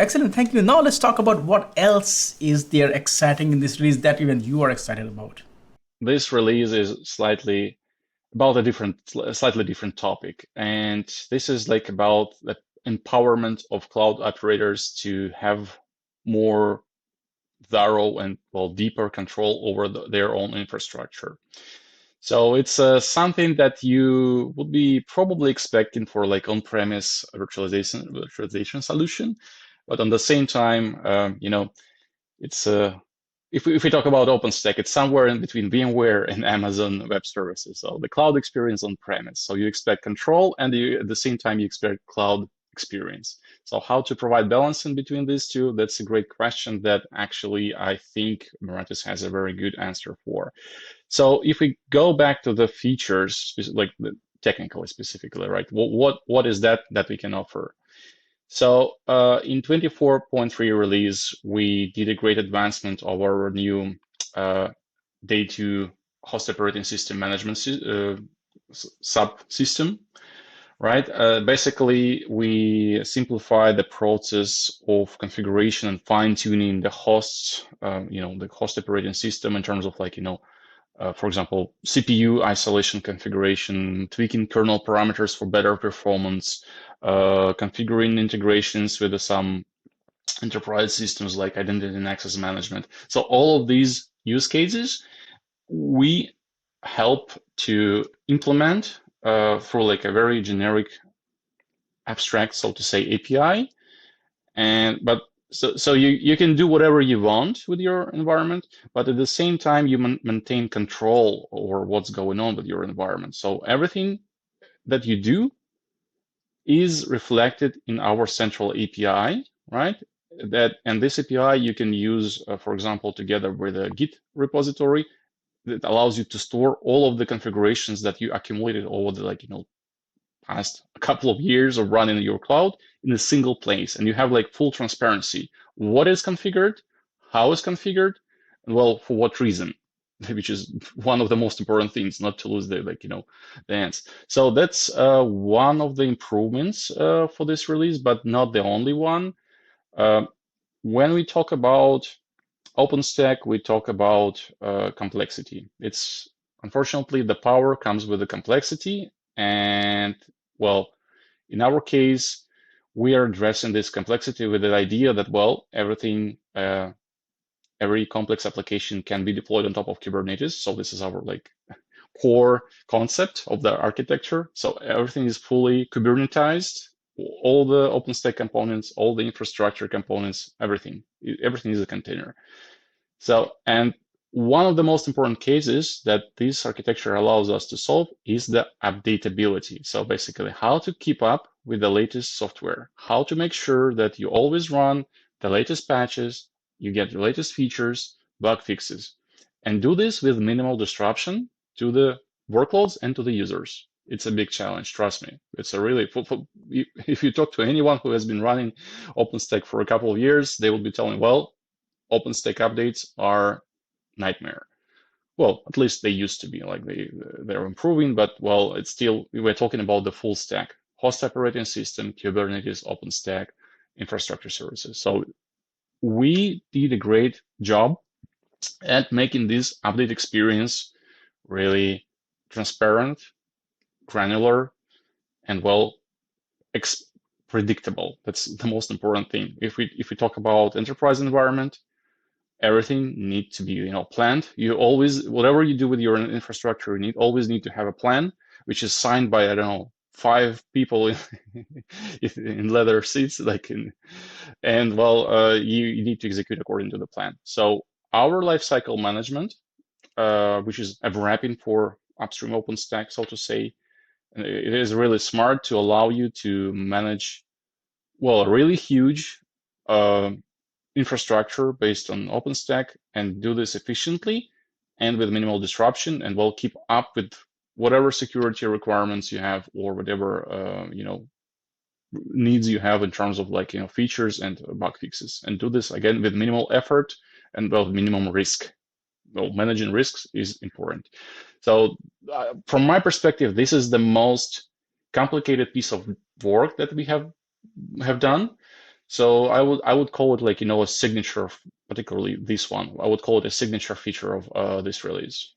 Excellent, thank you. Now let's talk about what else is there exciting in this release that even you are excited about. This release is slightly about a slightly different topic, and this is like about the empowerment of cloud operators to have more thorough and deeper control over their own infrastructure. So it's something that you would be probably expecting for like on-premise virtualization solution, but on the same time, it's if we talk about OpenStack, it's somewhere in between VMware and Amazon Web Services. So the cloud experience on premise. So you expect control, and at the same time you expect cloud experience. So how to provide balance in between these two? That's a great question that actually I think Mirantis has a very good answer for. So if we go back to the features, like technically specifically, right? What is that we can offer? So in 24.3 release, we did a great advancement of our new day 2 host operating system management subsystem, right? Basically, we simplify the process of configuration and fine tuning the hosts, the host operating system in terms of like, for example, CPU isolation configuration, tweaking kernel parameters for better performance, configuring integrations with some enterprise systems like identity and access management. So all of these use cases, we help to implement through like a very generic, abstract, so to say, API. So you can do whatever you want with your environment, but at the same time, you maintain control over what's going on with your environment. So everything that you do is reflected in our central API, right? And this API you can use, for example, together with a Git repository that allows you to store all of the configurations that you accumulated over the past a couple of years of running your cloud in a single place, and you have like full transparency. What is configured, how is configured, and well, for what reason, which is one of the most important things, not to lose the ends. So that's one of the improvements for this release, but not the only one. When we talk about OpenStack, we talk about complexity. It's unfortunately the power comes with the complexity, and well, in our case, we are addressing this complexity with the idea that every complex application can be deployed on top of Kubernetes. So this is our like core concept of the architecture. So everything is fully Kubernetized. All the OpenStack components, all the infrastructure components, everything is a container. So, and one of the most important cases that this architecture allows us to solve is the updatability. So basically how to keep up with the latest software, how to make sure that you always run the latest patches, you get the latest features, bug fixes, and do this with minimal disruption to the workloads and to the users. It's a big challenge, trust me. It's a really, if you talk to anyone who has been running OpenStack for a couple of years, they will be telling, well, OpenStack updates are nightmare. Well, at least they used to be, like they're improving, but well, it's still, we're talking about the full stack: host operating system, Kubernetes, OpenStack, infrastructure services. So we did a great job at making this update experience really transparent, granular, and well, predictable. That's the most important thing. If we talk about enterprise environment, everything needs to be planned. You always, whatever you do with your infrastructure, you always need to have a plan, which is signed by, I don't know, 5 people in leather seats, and well, you need to execute according to the plan. So our lifecycle management, which is a wrapping for upstream OpenStack, so to say, it is really smart to allow you to manage, well, a really huge infrastructure based on OpenStack and do this efficiently and with minimal disruption, and will keep up with whatever security requirements you have or whatever needs you have in terms of features and bug fixes, and do this again with minimal effort and well minimum risk. Well, managing risks is important. So from my perspective, this is the most complicated piece of work that we have done. So I would call it like, a signature, particularly this one. I would call it a signature feature of this release.